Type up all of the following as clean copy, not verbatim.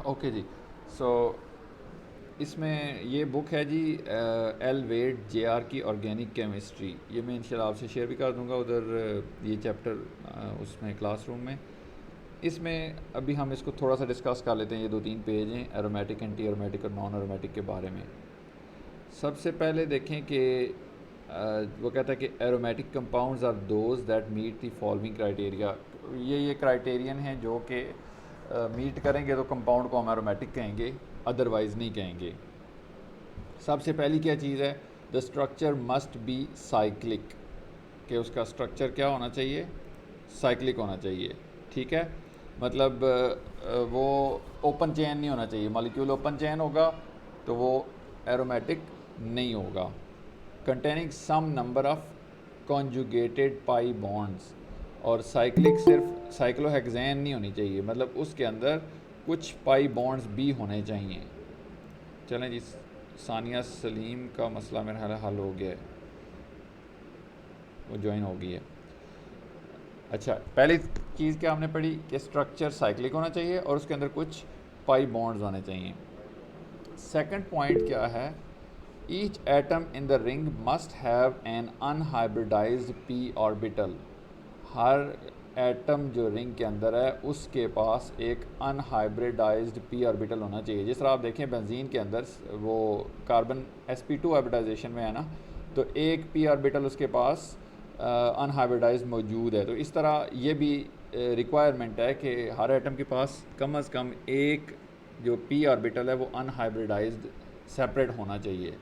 Okay जी। सो इसमें ये book है जी, एल वेड जे आर की ऑर्गेनिक केमिस्ट्री। ये मैं इंशाल्लाह आपसे शेयर भी कर दूंगा उधर, ये चैप्टर उसमें क्लासरूम में। इसमें अभी हम इसको थोड़ा सा डिस्कस कर लेते हैं। ये 2-3 पेज हैं एरोमेटिक, एंटी एरोमेटिक और नॉन एरोमेटिक के बारे में। सबसे पहले देखें कि वो कहता है कि aromatic compounds are those that meet the following criteria. ये क्राइटेरियन हैं जो कि मीट करेंगे तो कंपाउंड को हम एरोमेटिक कहेंगे, अदरवाइज़ नहीं कहेंगे। सबसे पहली क्या चीज़ है, the structure must B cyclic, कि उसका स्ट्रक्चर क्या होना चाहिए, साइक्लिक होना चाहिए। ठीक है, मतलब वो ओपन चेन नहीं होना चाहिए। मॉलिक्यूल ओपन चेन होगा तो वो एरोमेटिक नहीं होगा। Containing some number of conjugated pi bonds, और साइक्लिक सिर्फ साइक्लोहेक्सेन नहीं होनी चाहिए, मतलब उसके अंदर कुछ पाई बॉन्ड्स भी होने चाहिए। चलें जी, सानिया सलीम का मसला मेरा ख्याल हल हो गया है, वो ज्वाइन हो गई है। अच्छा, पहली चीज़ क्या हमने पढ़ी कि स्ट्रक्चर साइक्लिक होना चाहिए और उसके अंदर कुछ पाई बॉन्ड्स होने चाहिए। सेकंड पॉइंट क्या है, each atom in the ring must have an unhybridised p orbital. Her atom जो रिंग के अंदर है उसके पास एक अनहाइब्रिडाइज्ड पी ऑर्बिटल होना चाहिए। जिस तरह आप देखें बेंजीन के अंदर वो कार्बन sp2 हाइब्रिडाइजेशन में है ना, तो एक पी ऑर्बिटल उसके पास अनहाइब्रिडाइज्ड मौजूद है। तो इस तरह ये भी रिक्वायरमेंट है कि हर एटम के पास कम अज़ कम एक जो पी ऑर्बिटल है वो अनहाइब्रिडाइज्ड सेपरेट होना चाहिए।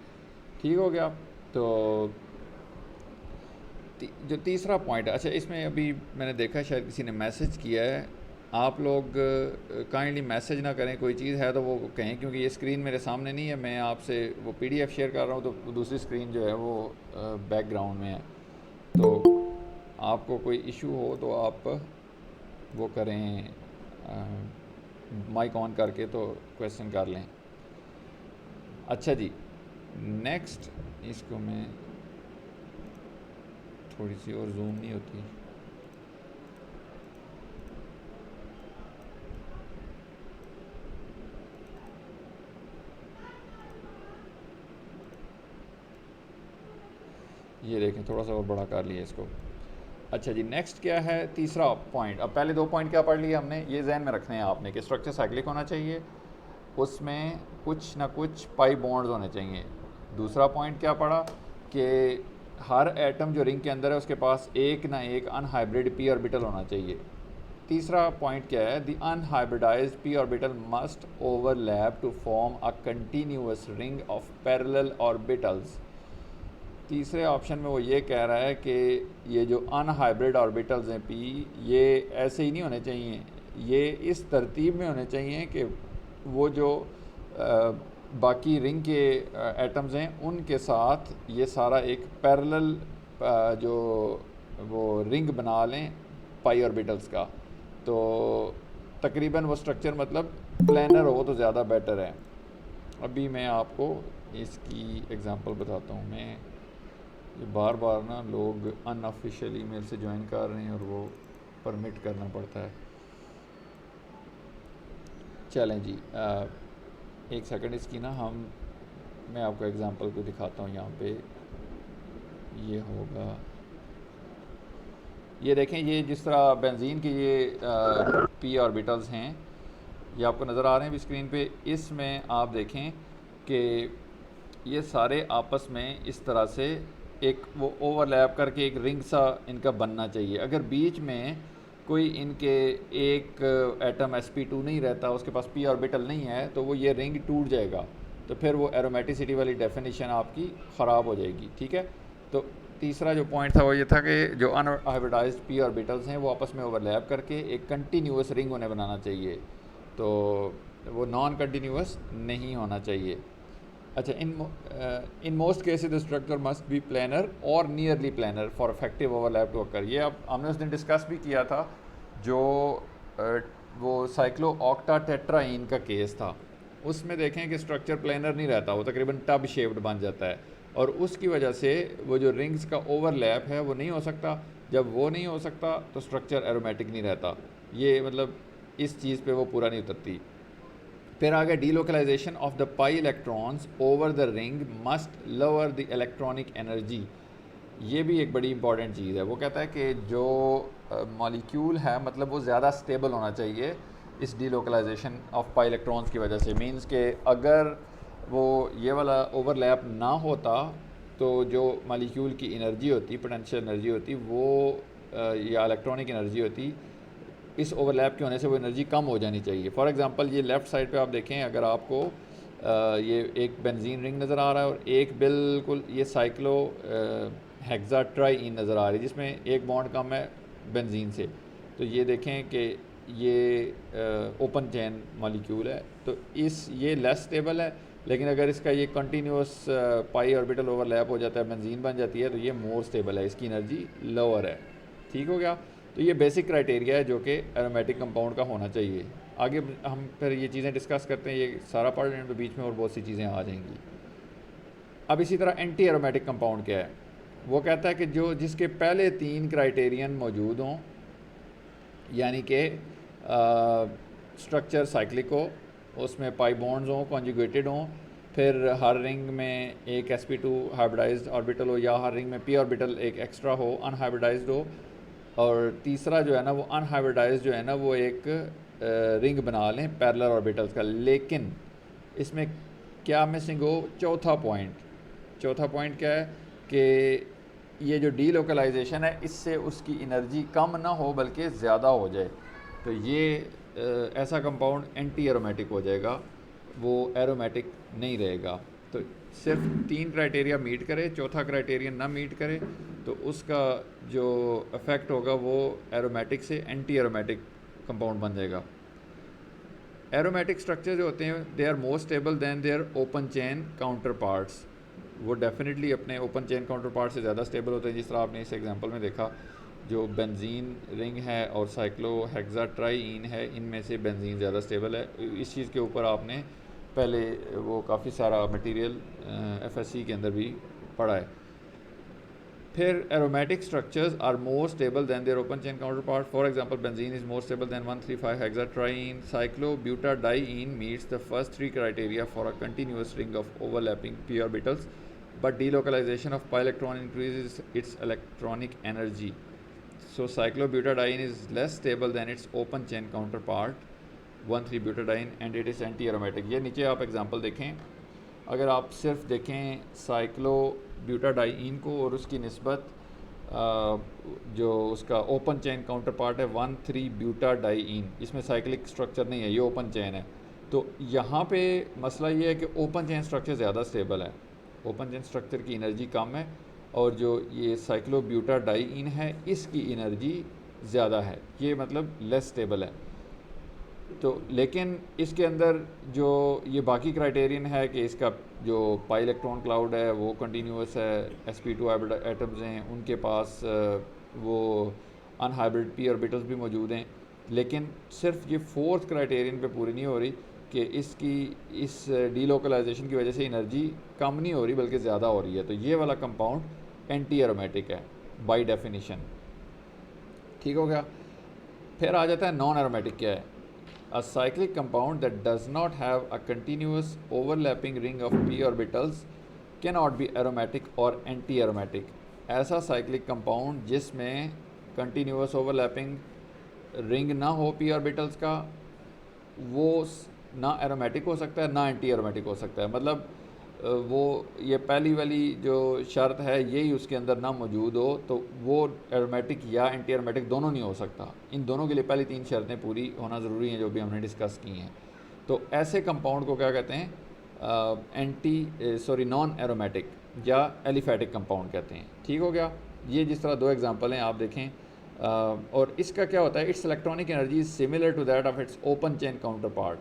ठीक हो गया। तो जो तीसरा पॉइंट है, अच्छा इसमें अभी मैंने देखा शायद किसी ने मैसेज किया है, आप लोग काइंडली मैसेज ना करें, कोई चीज़ है तो वो कहें, क्योंकि ये स्क्रीन मेरे सामने नहीं है, मैं आपसे वो पीडीएफ शेयर कर रहा हूँ तो दूसरी स्क्रीन जो है वो बैकग्राउंड में है। तो आपको कोई इशू हो तो आप वो करें, माइक ऑन करके तो क्वेश्चन कर लें। अच्छा जी, नेक्स्ट इसको मैं थोड़ी सी और जूम नहीं होती। ये देखें, थोड़ा सा और बड़ा कर लिया इसको। अच्छा जी, नेक्स्ट क्या है, तीसरा पॉइंट। अब पहले 2 पॉइंट क्या पढ़ लिए हमने, ये जहन में रखने हैं आपने कि स्ट्रक्चर साइक्लिक होना चाहिए, उसमें कुछ ना कुछ पाई बॉन्ड्स होने चाहिए। दूसरा पॉइंट क्या पढ़ा कि हर एटम जो रिंग के अंदर है उसके पास एक ना एक अनहाइब्रिड पी ऑर्बिटल होना चाहिए। तीसरा पॉइंट क्या है, the unhybridized p orbital must overlap to form a continuous ring of parallel orbitals. तीसरे ऑप्शन में वो ये कह रहा है कि ये जो अनहाइब्रिड ऑर्बिटल्स हैं पी, ये ऐसे ही नहीं होने चाहिए, ये इस तरतीब में होने चाहिए कि वो जो बाकी रिंग के एटम्स हैं उनके साथ ये सारा एक पैरेलल जो वो रिंग बना लें पाई ऑर्बिटल्स का। तो तकरीबन वो स्ट्रक्चर मतलब प्लानर हो तो ज़्यादा बेटर है। अभी मैं आपको इसकी एग्ज़ाम्पल बताता हूँ। मैं ये बार बार ना लोग अनऑफिशियल ईमेल से ज्वाइन कर रहे हैं और वो परमिट करना पड़ता है। चलें जी, एक सेकंड इसकी ना मैं आपको एग्ज़ाम्पल को दिखाता हूँ। यहाँ पे ये होगा, ये देखें, ये जिस तरह बेंजीन के ये पी ऑर्बिटल्स हैं, ये आपको नज़र आ रहे हैं भी स्क्रीन पे। इसमें आप देखें कि ये सारे आपस में इस तरह से एक वो ओवरलैप करके एक रिंग सा इनका बनना चाहिए। अगर बीच में कोई इनके एक एटम sp2 नहीं रहता, उसके पास p ऑर्बिटल नहीं है, तो वो ये रिंग टूट जाएगा, तो फिर वो एरोमेटिसिटी वाली डेफिनेशन आपकी ख़राब हो जाएगी। ठीक है, तो तीसरा जो पॉइंट था वो ये था कि जो अनहाइब्रिडाइज्ड p ऑर्बिटल्स हैं वो आपस में ओवरलैप करके एक कंटिन्यूस रिंग उन्हें बनाना चाहिए, तो वो नॉन कंटिन्यूस नहीं होना चाहिए। अच्छा, in most cases the structure must be planar और nearly planar for effective overlap to occur. ये अब हमने उस दिन डिस्कस भी किया था, जो वो साइक्लो ऑक्टा टेट्राइन का केस था। उसमें देखें कि स्ट्रक्चर प्लानर नहीं रहता, वो तकरीबन टब शेप्ड बन जाता है, और उसकी वजह से वो जो रिंग्स का ओवरलैप है वो नहीं हो सकता। जब वो नहीं हो सकता तो स्ट्रक्चर एरोमेटिक नहीं रहता। ये मतलब इस चीज़ पे वो पूरा नहीं उतरती। फिर आगे delocalization of the pi electrons over the ring must lower the electronic energy. ये भी एक बड़ी इंपॉर्टेंट चीज़ है। वो कहता है कि जो मॉलिक्यूल है मतलब वो ज़्यादा स्टेबल होना चाहिए इस डीलोकलाइजेशन ऑफ पाई इलेक्ट्रॉन्स की वजह से। मींस के अगर वो ये वाला ओवरलैप ना होता तो जो मॉलिक्यूल की एनर्जी होती, पोटेंशियल एनर्जी होती, वो या इलेक्ट्रॉनिक एनर्जी होती, इस ओवरलैप के होने से वो एनर्जी कम हो जानी चाहिए। फॉर एग्जांपल ये लेफ़्ट साइड पे आप देखें, अगर आपको ये एक बेंजीन रिंग नज़र आ रहा है और एक बिल्कुल ये साइक्लो हेक्साट्राईन नज़र आ रही है जिसमें एक बॉन्ड कम है बेंजीन से, तो ये देखें कि ये ओपन चेन मॉलिक्यूल है, तो ये लेस स्टेबल है। लेकिन अगर इसका ये कंटिन्यूस पाई ऑर्बिटल ओवरलैप हो जाता है, बेंजीन बन जाती है, तो ये मोर स्टेबल है, इसकी एनर्जी लोअर है। ठीक हो गया। तो ये बेसिक क्राइटेरिया है जो कि एरोमेटिक कंपाउंड का होना चाहिए। आगे हम फिर ये चीज़ें डिस्कस करते हैं, ये सारा पार्ट है, तो बीच में और बहुत सी चीज़ें आ जाएंगी। अब इसी तरह एंटी एरोमेटिक कंपाउंड क्या है? वो कहता है कि जो जिसके पहले 3 क्राइटेरियन मौजूद हों, यानी कि स्ट्रक्चर साइक्लिक हो, उसमें पाई बॉन्ड्स हों, कॉन्जुगेटेड हों, फिर हर रिंग में एक sp2 हाइब्रिडाइज्ड ऑर्बिटल हो, या हर रिंग में p ऑर्बिटल एक एक्स्ट्रा हो, अनहाइब्रिडाइज्ड हो, और तीसरा जो है ना वो अनहाइब्रिडाइज्ड जो है ना वो एक रिंग बना लें पैरेलल ऑर्बिटल्स का। लेकिन इसमें क्या मिसिंग हो? चौथा पॉइंट क्या है कि ये जो डीलोकलाइजेशन है इससे उसकी एनर्जी कम ना हो बल्कि ज़्यादा हो जाए, तो ये ऐसा कंपाउंड एंटी एरोमेटिक हो जाएगा, वो एरोमेटिक नहीं रहेगा। तो सिर्फ 3 क्राइटेरिया मीट करे, चौथा क्राइटेरिया ना मीट करे, तो उसका जो इफ़ेक्ट होगा वो एरोमेटिक से एंटी एरोमेटिक कंपाउंड बन जाएगा। एरोमेटिक स्ट्रक्चर जो होते हैं they are more stable than their open chain counterparts. वो डेफिनेटली अपने ओपन चेन काउंटर पार्ट से ज़्यादा स्टेबल होते हैं, जिस तरह आपने इस एग्जांपल में देखा। जो बेंजीन रिंग है और साइक्लो हेक्साट्राईन है, इनमें से बेंजीन ज़्यादा स्टेबल है। इस चीज़ के ऊपर आपने पहले वो काफ़ी सारा मटेरियल FSC के अंदर भी पढ़ा है। फिर aromatic structures are more stable than their open chain counterpart. For example benzene is more stable than 1,3,5 hexatriene. Cyclobutadiene meets the first 3 criteria for a continuous ring of overlapping p orbitals, but delocalization of pi electron increases its electronic energy. So cyclobutadiene is less stable than its open chain counterpart 1,3-butadiene and it is anti-aromatic. ये नीचे आप example देखें, अगर आप सिर्फ देखें cyclobutadiene को और उसकी निस्बत जो उसका ओपन चेन काउंटर पार्ट है 1,3-ब्यूटाडाइन, इसमें साइक्लिक स्ट्रक्चर नहीं है, ये ओपन चेन है। तो यहाँ पे मसला ये है कि ओपन चेन स्ट्रक्चर ज़्यादा स्टेबल है, ओपन चेन स्ट्रक्चर की एनर्जी कम है, और जो ये साइक्लोब्यूटाडाइन है इसकी एनर्जी ज़्यादा है, ये मतलब लेस स्टेबल है। तो लेकिन इसके अंदर जो ये बाकी क्राइटेरियन है कि इसका जो पाई इलेक्ट्रॉन क्लाउड है वो कंटिन्यूस है, sp2 एटम्स हैं उनके पास वो अनहाइब्रिड p ऑर्बिटल्स भी मौजूद हैं, लेकिन सिर्फ ये 4th क्राइटेरियन पे पूरी नहीं हो रही कि इसकी इस डीलोकलाइजेशन की वजह से एनर्जी कम नहीं हो रही बल्कि ज़्यादा हो रही है। तो ये वाला कंपाउंड एंटी एरोमेटिक है बाय डेफिनेशन। ठीक हो गया। फिर आ जाता है नॉन एरोमेटिक क्या है? A cyclic compound that does not have a continuous overlapping ring of p orbitals cannot be aromatic or anti-aromatic. ऐसा cyclic compound जिसमें continuous overlapping ring ना हो p orbitals का, वो ना एरोमेटिक हो सकता है ना एंटी एरोमेटिक हो सकता है। मतलब वो ये पहली वाली जो शर्त है यही उसके अंदर ना मौजूद हो तो वो एरोमेटिक या एंटी एरोमेटिक दोनों नहीं हो सकता। इन दोनों के लिए पहली 3 शर्तें पूरी होना ज़रूरी हैं जो भी हमने डिस्कस की हैं। तो ऐसे कंपाउंड को क्या कहते हैं? नॉन एरोमेटिक या एलिफेटिक कंपाउंड कहते हैं। ठीक हो गया। ये जिस तरह 2 एग्जांपल हैं आप देखें, और इसका क्या होता है? Its electronic energy is similar to that of its open chain counterpart.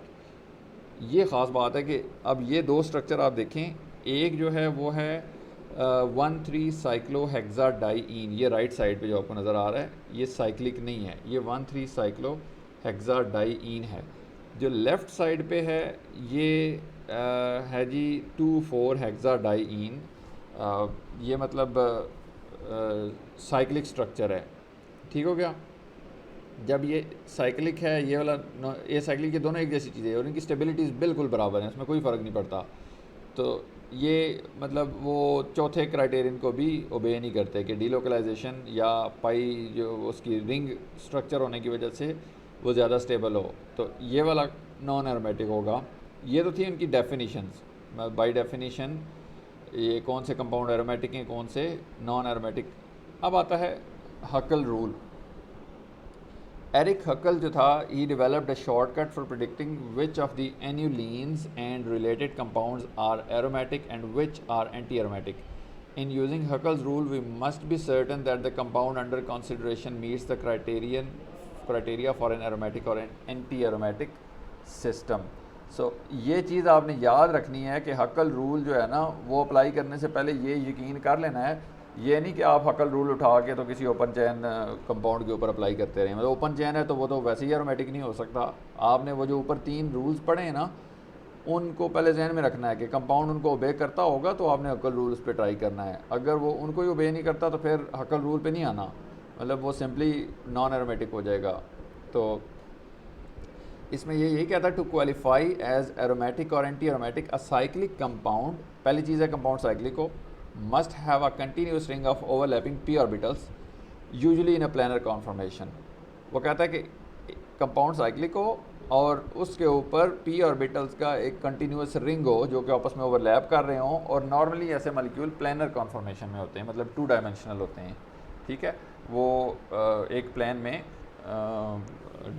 ये ख़ास बात है कि अब ये 2 स्ट्रक्चर आप देखें, एक जो है वो है 1,3 साइक्लो हेक्साडाईन, ये राइट साइड पे जो आपको नज़र आ रहा है ये साइक्लिक नहीं है, ये 1,3 साइक्लो हेक्साडाईन है। जो लेफ़्ट साइड पे है ये है जी 2,4 हेक्साडाईन, ये मतलब साइक्लिक स्ट्रक्चर है। ठीक हो गया। जब ये साइक्लिक है, ये वाला ये साइक्लिक, ये दोनों एक जैसी चीज़ें हैं और इनकी स्टेबिलिटीज़ बिल्कुल बराबर हैं, इसमें कोई फ़र्क नहीं पड़ता। तो ये मतलब वो चौथे क्राइटेरियन को भी ओबे नहीं करते कि डीलोकलाइजेशन या पाई जो उसकी रिंग स्ट्रक्चर होने की वजह से वो ज़्यादा स्टेबल हो, तो ये वाला नॉन एरोमेटिक होगा। ये तो थी उनकी डेफिनीशंस। बाय डेफिनीशन ये कौन से कंपाउंड एरोमेटिक हैं, कौन से नॉन एरोमेटिक। अब आता है हकल रूल। एरिक हकल जो था, he developed a shortcut for predicting which of the annulenes and related compounds are aromatic and which are anti aromatic. In using Huckel's rule, we must be certain that the compound under consideration meets the criteria for an aromatic or an anti-aromatic system. So ये चीज़ आपने याद रखनी है कि हकल rule जो है ना, वो अप्लाई करने से पहले ये यकीन कर लेना है। ये नहीं कि आप हकल रूल उठा के तो किसी ओपन चैन कंपाउंड के ऊपर अप्लाई करते रहें। मतलब ओपन चैन है तो वो तो वैसे ही एरोमेटिक नहीं हो सकता। आपने वो जो ऊपर 3 रूल्स पढ़े हैं ना, उनको पहले जहन में रखना है कि कंपाउंड उनको ओबे करता होगा तो आपने हकल रूल उस पर ट्राई करना है। अगर वो उनको ही ओबे नहीं करता तो फिर हकल रूल पे नहीं आना, मतलब वो सिंपली नॉन एरोमेटिक हो जाएगा। तो इसमें ये यही कहता है, टू क्वालिफाई एज एरोमेटिक और anti aromatic a cyclic compound, पहली चीज़ है कंपाउंड साइक्लिक हो, must have a continuous ring of overlapping p orbitals usually in a planar conformation. वो कहता है कि कंपाउंड साइक्लिक हो और उसके ऊपर पी ऑर्बिटल्स का एक कंटिन्यूस रिंग हो जो कि आपस में ओवरलैप कर रहे हों, और नॉर्मली ऐसे मॉलिक्यूल प्लानर कॉन्फॉर्मेशन में होते हैं, मतलब 2 डायमेंशनल होते हैं। ठीक है, वो एक प्लान में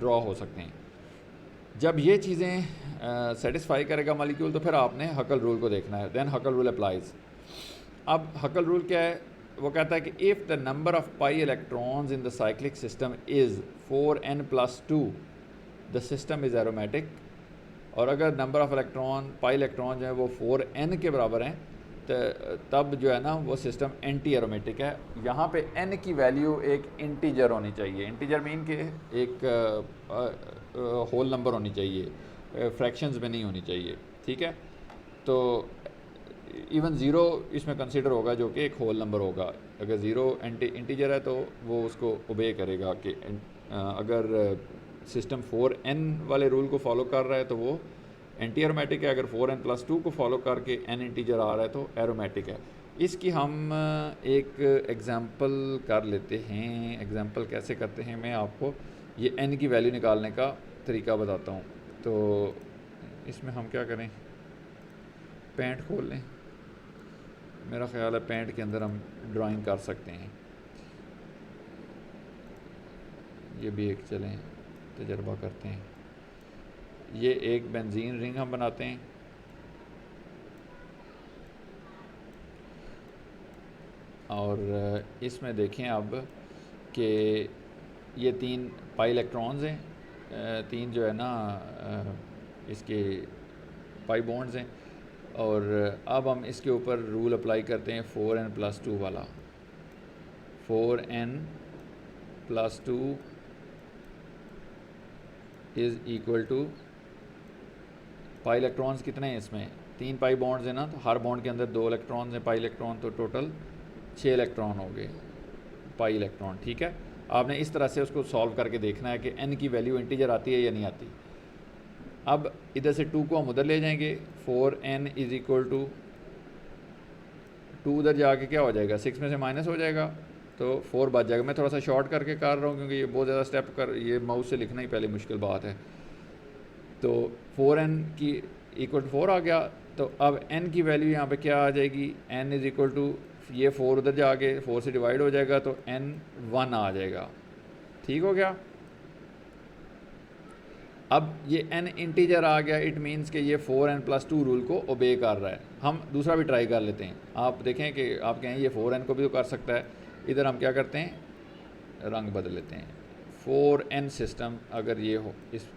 ड्रॉ हो सकते हैं। जब ये चीज़ें सेटिस्फाई करेगा मॉलिक्यूल, तो फिर आपने हकल रूल को देखना है। Then Huckel rule applies. अब हकल रूल क्या है? वो कहता है कि if the number of pi electrons in the cyclic system is 4n+2 the system is aromatic. और अगर number of electron, pi electron जो है वो 4n के बराबर हैं, तो तब जो है ना वो सिस्टम एंटी एरोमेटिक है। यहाँ पे n की वैल्यू एक इंटीजर होनी चाहिए। इंटीजर मीन के एक होल नंबर होनी चाहिए, फ्रैक्शंस में नहीं होनी चाहिए। ठीक है, तो इवन ज़ीरो इसमें कंसिडर होगा जो कि एक होल नंबर होगा। अगर ज़ीरो इंटीजर है तो वो उसको ओबे करेगा कि अगर सिस्टम 4n वाले रूल को फॉलो कर रहा है तो वो एंटी एरोमेटिक है। अगर 4n+2 को फॉलो करके n इंटीजर आ रहा है तो एरोमेटिक है। इसकी हम एक एग्ज़ाम्पल कर लेते हैं। एग्ज़ाम्पल कैसे करते हैं, मैं आपको ये n की वैल्यू निकालने का तरीका बताता हूँ। तो इसमें हम क्या करें, पेंट खोल लें। मेरा ख़्याल है पेंट के अंदर हम ड्राइंग कर सकते हैं। ये भी एक चलें तजर्बा करते हैं। ये एक बेंजीन रिंग हम बनाते हैं। और इसमें देखें अब कि ये 3 पाई इलेक्ट्रॉन्स हैं, 3 जो है ना इसके पाई बॉन्ड्स हैं। और अब हम इसके ऊपर रूल अप्लाई करते हैं 4n+2 वाला। 4n+2 is equal to, pi electrons कितने हैं इसमें, 3 पाई बॉन्ड्स हैं ना, तो हर बॉन्ड के अंदर 2 इलेक्ट्रॉन्स हैं पाई इलेक्ट्रॉन, तो टोटल 6 इलेक्ट्रॉन हो गए पाई इलेक्ट्रॉन। ठीक है, आपने इस तरह से उसको सॉल्व करके देखना है कि n की वैल्यू इंटीजर आती है या नहीं आती। अब इधर से 2 को हम उधर ले जाएंगे, 4n इज़ इक्वल टू 2 उधर जाके क्या हो जाएगा, 6 में से माइनस हो जाएगा तो 4 बच जाएगा। मैं थोड़ा सा शॉर्ट करके कर रहा हूँ क्योंकि ये बहुत ज़्यादा स्टेप कर, ये माउस से लिखना ही पहले मुश्किल बात है। तो 4n की इक्वल टू 4 आ गया। तो अब n की वैल्यू यहाँ पे क्या आ जाएगी, n इज़ इक्वल टू, ये 4 उधर जाके 4 से डिवाइड हो जाएगा तो n 1 आ जाएगा। ठीक हो गया। अब ये n इंटीजर आ गया, इट मीन्स कि ये 4n+2 रूल को ओबे कर रहा है। हम दूसरा भी ट्राई कर लेते हैं। आप देखें कि आप कहें ये 4n को भी तो कर सकता है। इधर हम क्या करते हैं, रंग बदल लेते हैं। 4n सिस्टम अगर ये हो, इस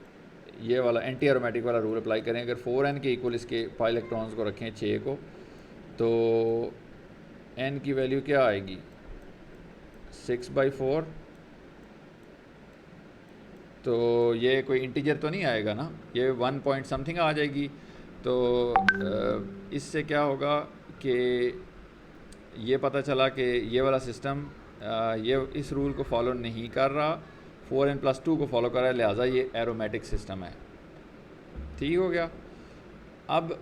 ये वाला एंटी एरोमेटिक वाला रूल अप्लाई करें, अगर 4n के इक्वल इसके पाई इलेक्ट्रॉन्स को रखें 6 को, तो n की वैल्यू क्या आएगी, 6/4। तो ये कोई इंटीजर तो नहीं आएगा ना, ये 1 पॉइंट समथिंग आ जाएगी। तो इससे क्या होगा कि ये पता चला कि ये वाला सिस्टम ये इस रूल को फॉलो नहीं कर रहा। 4n+2 को फॉलो कर रहा है, लिहाजा ये एरोमेटिक सिस्टम है। ठीक हो गया। अब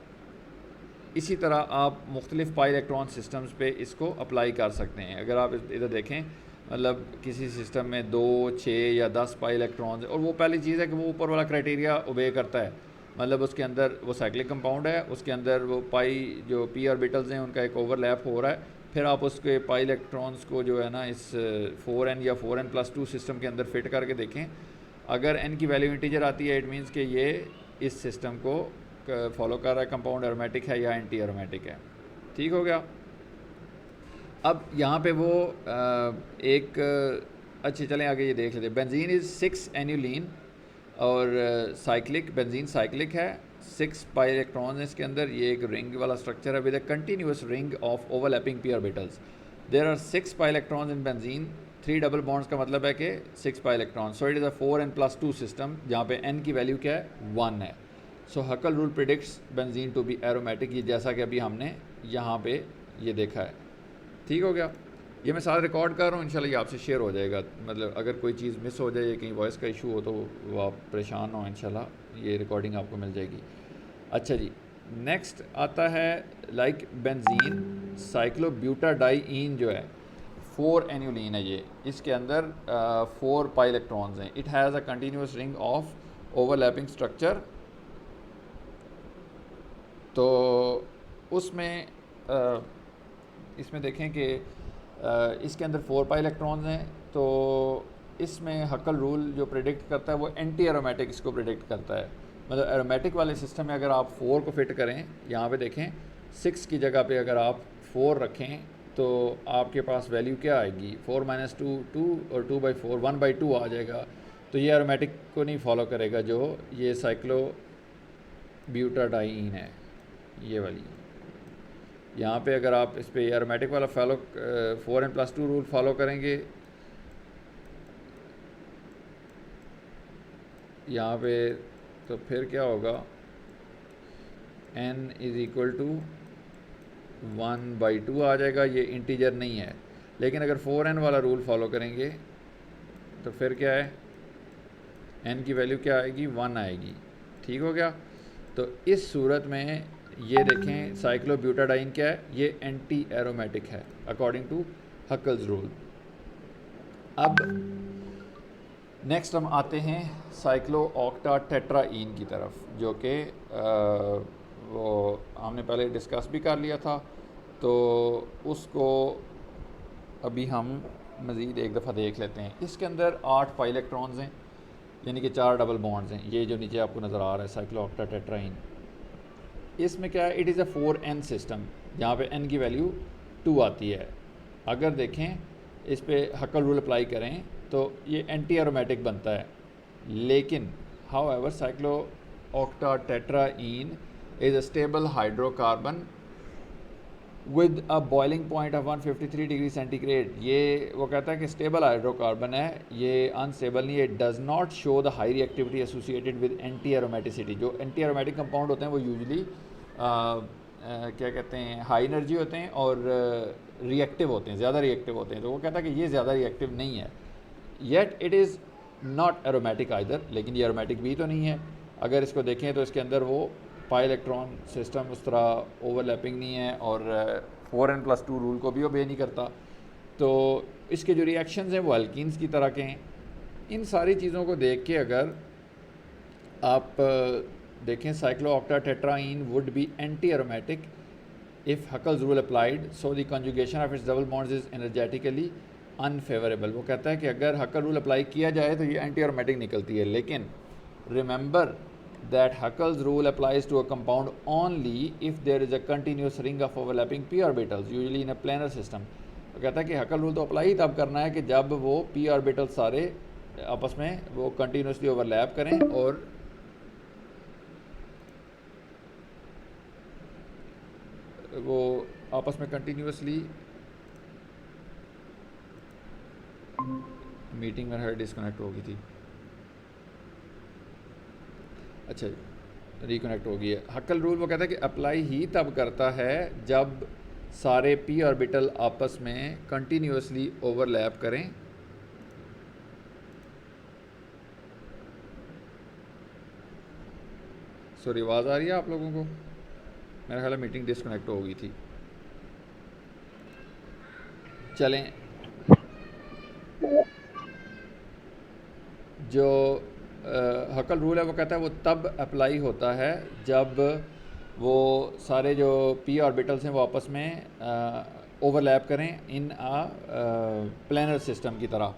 इसी तरह आप मुख्तलिफ़ पाई इलेक्ट्रॉन सिस्टम्स पे इसको अप्लाई कर सकते हैं। अगर आप इधर देखें, मतलब किसी सिस्टम में 2, 6 या 10 पाई इलेक्ट्रॉन्स, और वो पहली चीज़ है कि वो ऊपर वाला क्राइटेरिया ओबे करता है, मतलब उसके अंदर वो साइक्लिक कंपाउंड है, उसके अंदर वो पाई जो पी ऑर्बिटल्स हैं उनका एक ओवरलैप हो रहा है, फिर आप उसके पाई इलेक्ट्रॉन्स को जो है ना इस 4n या 4n+2 सिस्टम के अंदर फिट करके देखें। अगर n की वैल्यू इंटीजर आती है, इट मीन्स कि ये इस सिस्टम को फॉलो कर रहा है, कंपाउंड एरोमेटिक है या एंटी एरोमेटिक है। ठीक हो गया। अब यहाँ पे वो एक अच्छे चलें आगे ये देख लेते हैं। बेंजीन इज़ 6 एन्यूलिन और साइक्लिक, बेंजीन साइक्लिक है, 6 पाई इलेक्ट्रॉन्स हैं इसके अंदर। ये एक रिंग वाला स्ट्रक्चर है with a continuous ring of overlapping p orbitals. There are 6 pi electrons in benzene, 3 double bonds का मतलब है कि 6 pi electron. So it is a 4n+2 system जहाँ पे n की वैल्यू क्या है, 1 है। So Huckel rule predicts benzene to be aromatic, ये जैसा कि अभी हमने यहाँ पे ये देखा है। ठीक हो गया। ये मैं साथ रिकॉर्ड कर रहा हूँ, इंशाल्लाह ये आपसे शेयर हो जाएगा। मतलब अगर कोई चीज़ मिस हो जाए, कहीं वॉइस का इशू हो तो वो आप परेशान हो, इंशाल्लाह ये रिकॉर्डिंग आपको मिल जाएगी। अच्छा जी, नेक्स्ट आता है लाइक बेंजीन साइक्लोब्यूटाडाइईन जो है 4 एन्यूलिन है ये, इसके अंदर 4 पाई इलेक्ट्रॉन्स हैं। It has a continuous ring of overlapping structure. तो उसमें इसमें देखें कि इसके अंदर 4 पाई इलेक्ट्रॉन्स हैं। तो इसमें हकल रूल जो प्रेडिक्ट करता है वो एंटी एरोमेटिक इसको प्रेडिक्ट करता है। मतलब एरोमेटिक वाले सिस्टम में अगर आप 4 को फिट करें, यहाँ पे देखें 6 की जगह पे अगर आप 4 रखें तो आपके पास वैल्यू क्या आएगी, 4 - 2 2 और 2/4 1/2 आ जाएगा। तो ये एरोमेटिक को नहीं फॉलो करेगा, जो ये साइक्लोब्यूटाडाइईन है ये वाली। यहाँ पे अगर आप इस पे एरोमेटिक वाला 4n+2 रूल फॉलो करेंगे, यहाँ पे तो फिर क्या होगा, n = 1/2 आ जाएगा। ये इंटीजर नहीं है। लेकिन अगर 4n वाला रूल फॉलो करेंगे तो फिर क्या है, n की वैल्यू क्या आएगी, 1 आएगी। ठीक हो गया। तो इस सूरत में ये देखें साइक्लोब्यूटाडाइन क्या है, ये एंटी एरोमेटिक है अकॉर्डिंग टू हकल्स रूल। अब नेक्स्ट हम आते हैं साइक्लोऑक्टाटेट्राईन की तरफ, जो कि वो हमने पहले डिस्कस भी कर लिया था। तो उसको अभी हम मज़ीद एक दफ़ा देख लेते हैं। इसके अंदर 8 पाई इलेक्ट्रॉन्स हैं, यानी कि 4 डबल बॉन्ड्स हैं। ये जो नीचे आपको नज़र आ रहा है साइक्लोऑक्टाटेट्राईन, इसमें क्या है, it is a 4n system जहाँ पे n की वैल्यू 2 आती है। अगर देखें इस पे हकल रूल अप्लाई करें तो ये एंटी एरोमेटिक बनता है। लेकिन however cyclooctatetraene is a stable hydrocarbon with a boiling point of 153 degree centigrade. ये वो कहता है कि स्टेबल हाइड्रोकार्बन है, ये अनस्टेबल नहीं है। Does not show the high reactivity associated with anti aromaticity. जो एंटी एरोमेटिक कंपाउंड होते हैं वो यूजुअली क्या कहते हैं, हाई एनर्जी होते हैं और रिएक्टिव होते हैं, ज़्यादा रिएक्टिव होते हैं। तो वो कहता है कि ये ज़्यादा रिएक्टिव नहीं है। Yet it is not aromatic either, लेकिन ये एरोमेटिक भी तो नहीं है। अगर इसको देखें तो इसके अंदर वो पाई इलेक्ट्रॉन सिस्टम उस तरह ओवरलैपिंग नहीं है और 4n+2 रूल को भी ओबे नहीं करता। तो इसके जो रिएक्शंस हैं वो अल्कीन्स की तरह के हैं। इन सारी चीज़ों को देख के अगर आप देखें cyclooctatetraene would be anti aromatic if Huckel's rule applied, so the conjugation of its double bonds is energetically unfavourable. वो कहता है कि अगर हकल रूल अप्लाई किया जाए तो ये एंटी एरोमेटिक निकलती है। लेकिन remember that Huckel's rule applies to a compound only if there is a continuous ring of overlapping p orbitals, usually in a planar system। तो कहता है कि हकल रूल तो अप्लाई ही तब करना है कि जब वो p ऑर्बिटल सारे आपस में वो कंटिन्यूसली ओवरलैप करें और वो आपस में कंटिन्यूसली मीटिंग में हर डिस्कनेक्ट हो गई थी। अच्छा रिकनेक्ट हो गई है। हकल रूल वो कहता है कि अप्लाई ही तब करता है जब सारे पी ऑर्बिटल आपस में कंटिन्यूसली ओवरलैप करें सॉरी, आवाज़ आ रही है आप लोगों को? मेरा ख्याल है मीटिंग डिस्कनेक्ट हो गई थी। चलें, जो हकल रूल है वो कहता है वो तब अप्लाई होता है जब वो सारे जो पी ऑर्बिटल्स हैं वो आपस में ओवरलैप करें इन प्लानर सिस्टम की तरह।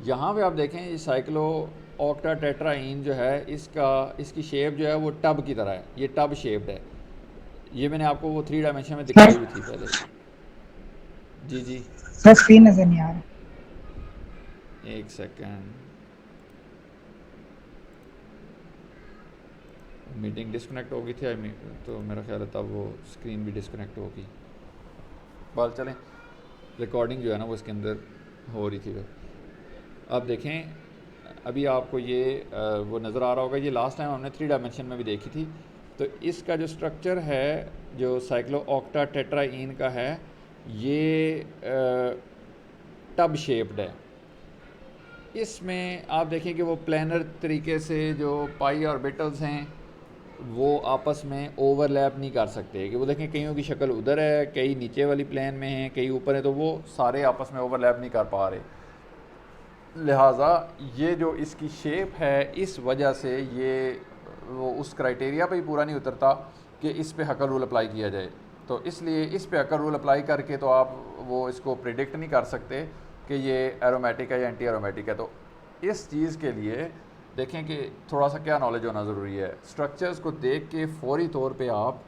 यहाँ पे आप देखें ये साइक्लो ऑक्टा टेट्राइन जो है इसकी शेप जो है वो टब की तरह है, ये टब शेप्ड है। ये मैंने आपको वो 3 डायमेंशन में दिखाई हुई थी पहले। जी जी, सर स्क्रीन नजर नहीं आ रहा। एक सेकेंड, मीटिंग डिस्कनेक्ट हो गई थी तो मेरा ख्याल है तब वो स्क्रीन भी डिस्कनेक्ट होगी। बात चलें, रिकॉर्डिंग जो है ना वो इसके अंदर हो रही थी। अब देखें, अभी आपको ये वो नज़र आ रहा होगा, ये लास्ट टाइम हमने 3 डायमेंशन में भी देखी थी। तो इसका जो स्ट्रक्चर है जो साइक्लो ऑक्टा टेट्राइन का है, ये टब शेप्ड है। इसमें आप देखें कि वो प्लानर तरीके से जो पाई ऑर्बिटल्स हैं वो आपस में ओवरलैप नहीं कर सकते। कि वो देखें कईयों की शक्ल उधर है, कई नीचे वाली प्लेन में हैं, कई ऊपर है, तो वो सारे आपस में ओवरलैप नहीं कर पा रहे। लिहाजा ये जो इसकी शेप है इस वजह से ये वो उस क्राइटेरिया पे ही पूरा नहीं उतरता कि इस पे हकल रूल अप्लाई किया जाए। तो इसलिए इस पे हकल रूल अप्लाई करके तो आप वो इसको प्रिडिक्ट नहीं कर सकते कि ये एरोमेटिक है या एंटी एरोमेटिक है। तो इस चीज़ के लिए देखें कि थोड़ा सा क्या नॉलेज होना ज़रूरी है। स्ट्रक्चर्स को देख के फौरी तौर पे आप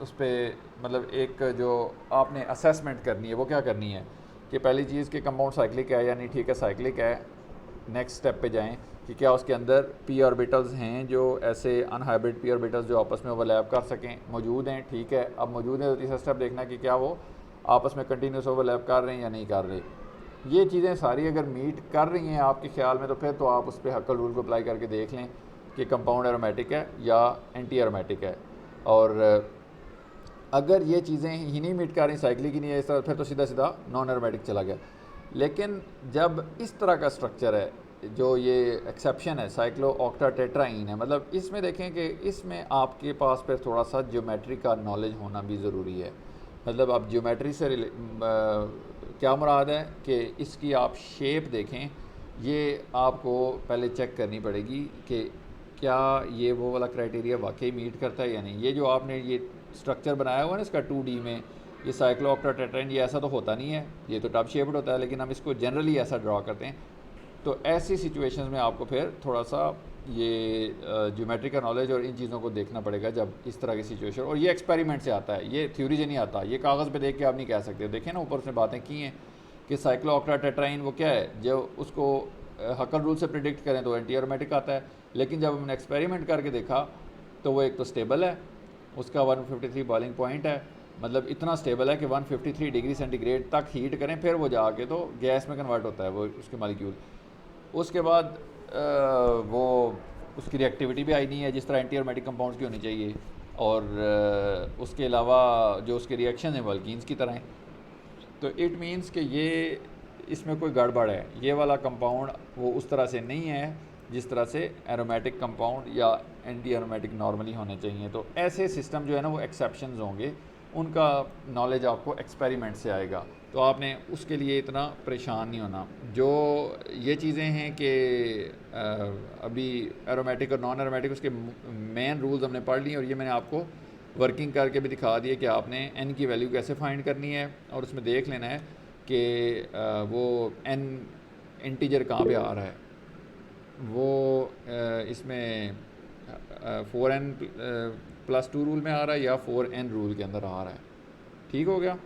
उस पर मतलब एक जो आपने असेसमेंट करनी है वो क्या करनी है कि पहली चीज़ कि कंपाउंड साइक्लिक है या नहीं, ठीक है साइक्लिक है। नेक्स्ट स्टेप पे जाएं कि क्या उसके अंदर पी ऑर्बिटल्स हैं जो ऐसे अनहाइब्रिड पी ऑर्बिटल्स जो आपस में ओवरलैप कर सकें, मौजूद हैं, ठीक है। अब मौजूद है तो तीसरा स्टेप देखना कि क्या वो आपस में कंटिन्यूस ओवरलैप कर रहे हैं या नहीं कर रहे। ये चीज़ें सारी अगर मीट कर रही हैं आपके ख्याल में तो फिर तो आप उस पर हकल रूल को अप्लाई करके देख लें कि कंपाउंड एरोमेटिक है या एंटी एरोमेटिक है। और अगर ये चीज़ें ही नहीं मीट कर रही, साइक्लिक ही नहीं है इस तरह, फिर तो सीधा सीधा नॉन एरोमेटिक चला गया। लेकिन जब इस तरह का स्ट्रक्चर है, जो ये एक्सेप्शन है साइक्लो ऑक्टा टेट्राइन है, मतलब इसमें देखें कि इसमें आपके पास फिर थोड़ा सा ज्योमेट्री का नॉलेज होना भी ज़रूरी है। मतलब आप ज्योमेट्री से क्या मुराद है कि इसकी आप शेप देखें, ये आपको पहले चेक करनी पड़ेगी कि क्या ये वो वाला क्राइटेरिया वाकई मीट करता है या नहीं। ये जो आपने ये स्ट्रक्चर बनाया हुआ है ना इसका 2D में, ये साइक्लो ऑक्टा टेट्राइन, ये ऐसा तो होता नहीं है, ये तो टब शेप्ड होता है, लेकिन हम इसको जनरली ऐसा ड्रा करते हैं। तो ऐसी सिचुएशंस में आपको फिर थोड़ा सा ये ज्योमेट्री का नॉलेज और इन चीज़ों को देखना पड़ेगा जब इस तरह की सिचुएशन। और ये एक्सपेरिमेंट से आता है, ये थ्योरी से नहीं आता, ये कागज़ पे देख के आप नहीं कह सकते। देखें ना ऊपर उसने बातें की हैं कि साइक्लो ऑक्टा टेट्राइन वो क्या है, जब उसको हकल रूल से प्रिडिक्ट करें तो एंटी एरोमेटिक आता है, लेकिन जब हमने एक्सपेरिमेंट करके देखा तो वो एक तो स्टेबल है, उसका 153 बॉइलिंग पॉइंट है, मतलब इतना स्टेबल है कि 153 डिग्री सेंटीग्रेड तक हीट करें फिर वो जाके तो गैस में कन्वर्ट होता है वो उसके मालिक्यूल। उसके बाद वो उसकी रिएक्टिविटी भी आई नहीं है जिस तरह एंटी एरोमेटिक कंपाउंड्स की होनी चाहिए। और उसके अलावा जो उसके रिएक्शन हैं वो अल्कीन्स की तरह हैं। तो इट मीन्स कि ये इसमें कोई गड़बड़ है, ये वाला कंपाउंड वो उस तरह से नहीं है जिस तरह से एरोमेटिक कंपाउंड या एंटी एरोमेटिक नॉर्मली होने चाहिए। तो ऐसे सिस्टम जो है ना वो एक्सेप्शंस होंगे, उनका नॉलेज आपको एक्सपेरिमेंट से आएगा, तो आपने उसके लिए इतना परेशान नहीं होना। जो ये चीज़ें हैं कि अभी एरोमेटिक और नॉन एरोमेटिक उसके मेन रूल्स हमने पढ़ लिए, और ये मैंने आपको वर्किंग करके भी दिखा दिए कि आपने एन की वैल्यू कैसे फाइंड करनी है, और उसमें देख लेना है कि वो एन इंटीजर कहाँ पे आ रहा है। वो इसमें 4n+2 रूल में आ रहा है या 4n रूल के अंदर आ रहा है। ठीक हो गया।